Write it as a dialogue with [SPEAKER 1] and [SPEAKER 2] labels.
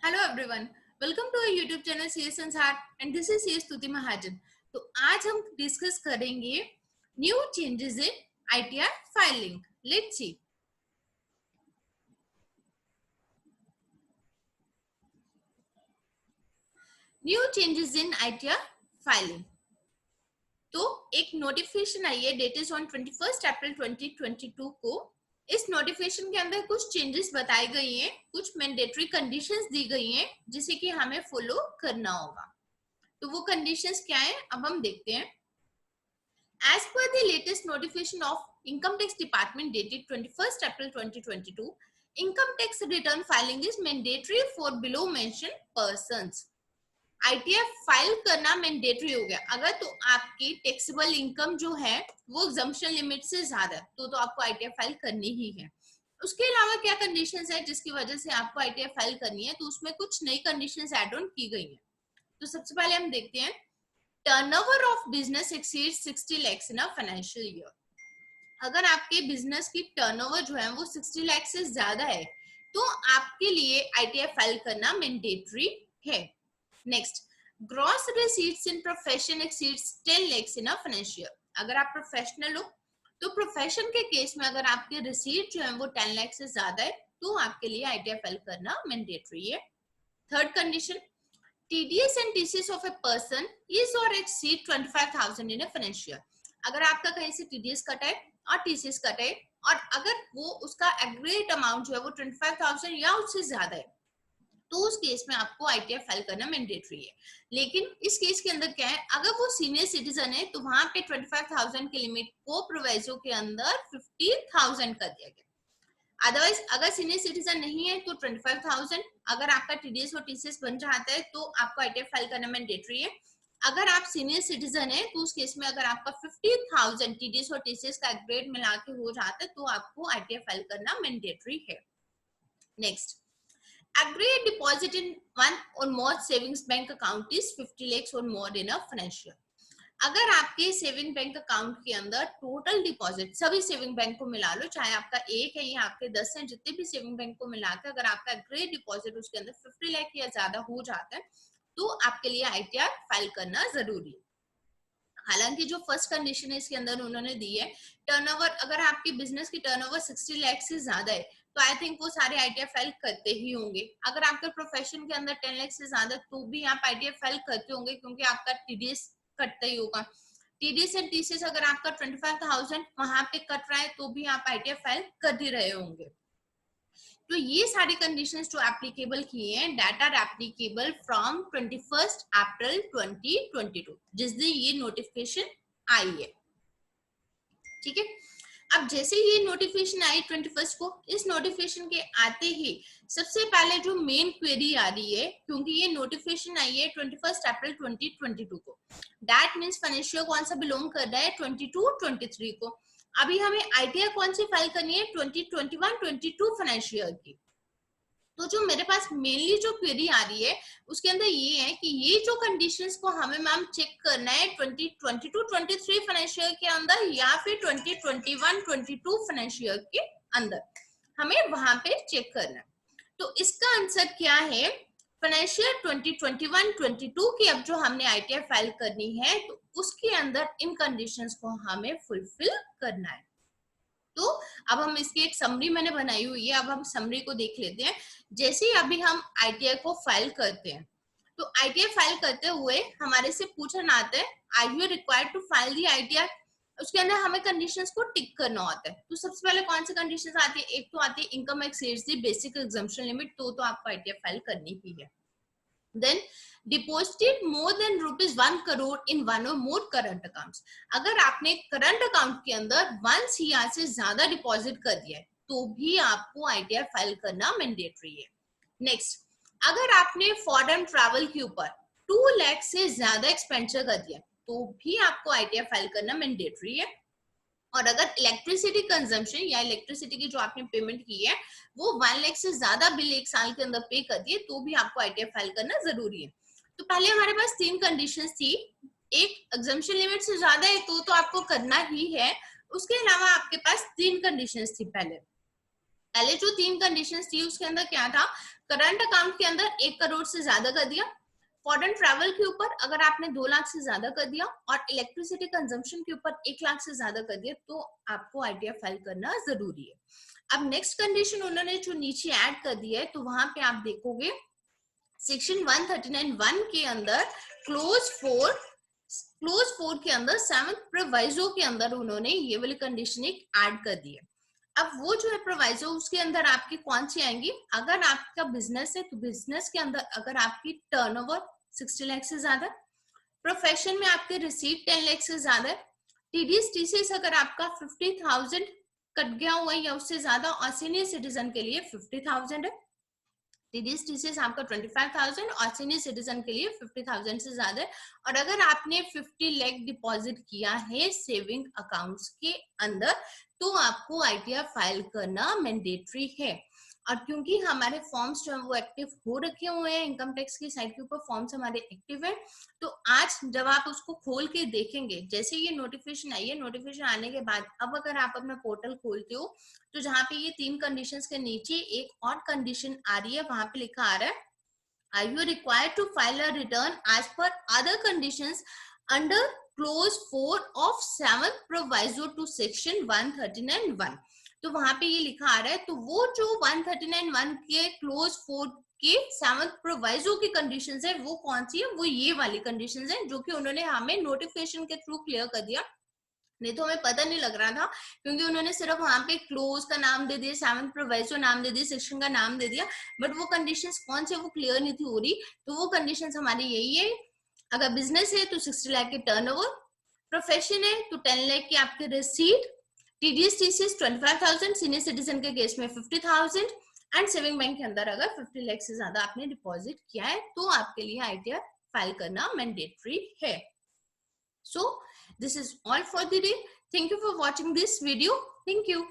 [SPEAKER 1] Hello everyone, welcome to our YouTube channel CS Sansar and this is CS Stuti Mahajan. तो आज हम discuss करेंगे new changes in ITR filing. Let's see. New changes in ITR filing. तो एक notification आई है, date is on 21 अप्रैल 2022 को। इस notification के अंदर कुछ चेंजेस बताई गई हैं, कुछ मैंडेटरी कंडीशंस दी गई हैं जिसे कि हमें फॉलो करना होगा। तो वो कंडीशंस क्या है, अब हम देखते हैं। As per the latest notification of Income Tax Department dated 21st April 2022, income tax return filing is mandatory for below mentioned persons. ITF file करना मैंडेटरी हो गया अगर तो आपकी टैक्सेबल इनकम जो है वो एग्जम्पशन लिमिट से ज्यादा है तो आपको ITF फाइल करनी ही है। उसके अलावा क्या कंडीशंस है जिसकी वजह से आपको ITF फाइल करनी है, तो उसमें कुछ नई कंडीशंस ऐड ऑन की गई है। तो सबसे पहले हम देखते हैं, turnover of business exceeds 60 lakhs in a financial year. अगर आपके बिजनेस की टर्नओवर जो है वो 60 लाख से ज्यादा है तो आपके लिए ITF फाइल करना मैंडेटरी है। Next, gross receipts in profession exceeds 10 lakhs in a financial year. अगर आप प्रोफेशनल हो तो प्रोफेशन के केस में अगर आपके रिसीट जो है वो 10 लाख से ज्यादा है तो आपके लिए ITF फाइल करना मैंडेटरी है। Third condition, TDS and TCS of a person is or exceed 25,000 in a financial year। अगर आपका कहीं से TDS कटा है और TCS कटा है और अगर वो उसका एग्रीगेट अमाउंट जो है वो 25,000 या उससे ज्यादा है तो उस केस में आपको ITF फाइल करना मैंडेटरी है। लेकिन इस केस के अंदर क्या है, अगर वो सीनियर सिटीजन है तो वहां पे 25,000 के लिमिट को प्रोवाइजो के अंदर 50,000 कर दिया गया। अदरवाइज अगर सीनियर सिटीजन नहीं है तो 25,000। अगर आपका TDS और TCS बन जाता है तो आपको ITF फाइल करना मैंडेटरी है। अगर आप सीनियर सिटीजन है तो उस केस में अगर आपका 50,000 TDS और TCS का एग्रीगेट मिला के हो जाता है तो आपको ITF फाइल करना मैंडेटरी है। Next, aggregate deposit in one or more savings bank account is 50 lakhs or more in a financial। अगर आपके सेविंग बैंक अकाउंट के अंदर टोटल डिपॉजिट सभी सेविंग बैंक को मिला लो, चाहे आपका एक है या आपके 10 हैं, जितने भी सेविंग बैंक को मिलाकर अगर आपका एग्रीगेट डिपॉजिट उसके अंदर 50 लाख या ज्यादा हो जाता है तो आपके लिए ITR फाइल करना जरूरी है। हालांकि जो फर्स्ट कंडीशन है इसके अंदर उन्होंने दी है, टर्नओवर अगर आपकी बिजनेस की टर्नओवर 60 लाख से ज्यादा है तो आई थिंक वो सारे ITF फाइल करते ही होंगे। अगर आपके प्रोफेशन के अंदर 10 लाख से ज्यादा तो भी आप ITF फाइल करते होंगे क्योंकि आपका TDS कटता ही होगा। TDS एंड TCS अगर आपका 25,000 वहां पे कट रहा है तो भी आप ITF फाइल कर ही रहे होंगे। तो ये सारी कंडीशंस जो एप्लीकेबल किए हैं, दैट आर एप्लीकेबल फ्रॉम 21 अप्रैल 2022 जिस दिन ये नोटिफिकेशन आई है। ठीक है, अब जैसे ये नोटिफिकेशन आई 21 को, इस नोटिफिकेशन के आते ही सबसे पहले जो मेन क्वेरी आ रही है, क्योंकि ये नोटिफिकेशन आई है 21 अप्रैल 2022 को, दैट मींस फाइनेंशियल कौन सा बिलोंग कर रहा है 22-23 को। अभी हमें ITR कौन सी फाइल करनी है 2021-22 फाइनेंशियल की। तो जो मेरे पास मेनली जो क्वेरी आ रही है उसके अंदर ये है कि ये जो कंडीशंस को हमें मैम चेक करना है 2022-23 फाइनेंशियल के अंदर या फिर 2021-22 फाइनेंशियल के अंदर, हमें वहां पे चेक करना है। तो इसका आंसर क्या है, फाइनेंशियल 2021-22 की अब जो हमने ITR फाइल करनी है तो उसके अंदर इन कंडीशंस को हमें फुलफिल करना है। तो अब हम इसकी एक समरी मैंने बनाई हुई है, अब हम समरी को देख लेते हैं। जैसे ही अभी हम ITR को फाइल करते हैं तो ITR फाइल करते हुए हमारे से पूछना आता है, are you required to file the ITR। उसके अंदर हमें कंडीशंस को टिक करना होता है। तो सबसे पहले कौन सी कंडीशंस आती है, एक तो आती है income exceeds the basic exemption limit, तो आपको ITR फाइल करनी ही है। Then deposited more than ₹1 crore in one और मोर करंट अकाउंट्स। अगर आपने करंट अकाउंट के अंदर 1 CR से ज्यादा डिपॉजिट कर दिया है तो भी आपको ITR फाइल करना मैंडेटरी है। नेक्स्ट, अगर आपने फॉरेन ट्रैवल के ऊपर 2 लाख से ज्यादा एक्सपेंडिचर कर दिया तो भी आपको ITR फाइल करना मैंडेटरी है। और अगर इलेक्ट्रिसिटी कंजम्पशन या इलेक्ट्रिसिटी की जो आपने पेमेंट की है वो 1 लाख से ज्यादा बिल एक साल के अंदर पे कर दिए तो भी आपको ITR फाइल करना जरूरी है। तो पहले हमारे पास 3 कंडीशंस थी, एक एग्जम्पशन लिमिट से ज्यादा है तो आपको करना ही है, उसके अलावा आपके पास 3 कंडीशंस थी पहले। पहले जो 3 कंडीशंस थी उसके अंदर क्या था, करंट अकाउंट के अंदर 1 करोड़ से ज्यादा कर दिया, फॉरेन ट्रैवल के ऊपर अगर आपने 2 लाख से ज्यादा कर दिया, और इलेक्ट्रिसिटी कंजम्पशन के ऊपर 1 लाख से ज्यादा कर दिया, तो आपको आईटीआर फाइल करना जरूरी है। अब नेक्स्ट कंडीशन उन्होंने जो नीचे ऐड कर दिया है, तो वहां पे आप देखोगे सेक्शन 139(1) के अंदर क्लोज 4 के अंदर 7th प्रोवाइजो के अंदर उन्होंने ये वाली कंडीशन एक ऐड कर दी है। अब वो जो है प्रोवाइजो, उसके अंदर आपकी कौन सी आएंगी, अगर आपका बिजनेस है तो बिजनेस के अंदर अगर आपकी टर्नओवर 60 लाख से ज्यादा, प्रोफेशन में आपके रिसीव 10 लाख से ज्यादा है, टीडीएस टीसीएस अगर आपका 50,000 कट गया हुआ है या उससे ज्यादा, और सीनियर सिटीजन के लिए 50,000 है, टीडीएस टीसीएस आपका 25,000 और सीनियर सिटीजन के लिए 50,000 से ज्यादा है, और अगर आपने 50 लाख डिपॉजिट किया है सेविंग अकाउंट्स के अंदर, तो आपको आईटीआर फाइल करना मैंडेटरी है। और क्योंकि हमारे फॉर्म्स जो है वो एक्टिव हो रखे हुए हैं, इनकम टैक्स की साइट के ऊपर फॉर्म्स हमारे एक्टिव है, तो आज जब आप उसको खोल के देखेंगे, जैसे ये नोटिफिकेशन आई है, नोटिफिकेशन आने के बाद अब अगर आप अपना पोर्टल खोलते हो, तो जहां पे ये 3 कंडीशंस के नीचे एक और कंडीशन आ रही है, वहां पे लिखा आ रहा है, are you required to file a return as per other conditions under clause 4 of 7th proviso to section 139(1). तो वहां पे ये लिखा आ रहा है, तो वो जो 139(1) के क्लोज 4 के 7th प्रोवाइजो की कंडीशंस है, वो कौन सी है, वो ये वाली कंडीशंस है, जो कि उन्होंने हमें नोटिफिकेशन के थ्रू क्लियर कर दिया, नहीं तो हमें पता नहीं लग रहा था, क्योंकि उन्होंने सिर्फ वहां पे क्लोज का नाम दे दिया, 7th प्रोवाइजो नाम दे दिया, सेक्शन का नाम दे दिया, बट वो कंडीशंस कौन से वो क्लियर नहीं थी हो रही। तो वो कंडीशंस हमारी यही है, अगर बिजनेस है तो 60 लाख के टर्नओवर, प्रोफेशन है तो 10 लाख के आपके receipt, TDS TCS 25,000, senior citizen के केस में 50,000, एंड सेविंग बैंक के अंदर अगर 50 लाख से ज्यादा आपने डिपॉजिट किया है, तो आपके लिए आईटीआर फाइल करना मैंडेटरी है। So this is all for the day. Thank you for watching this video. Thank you.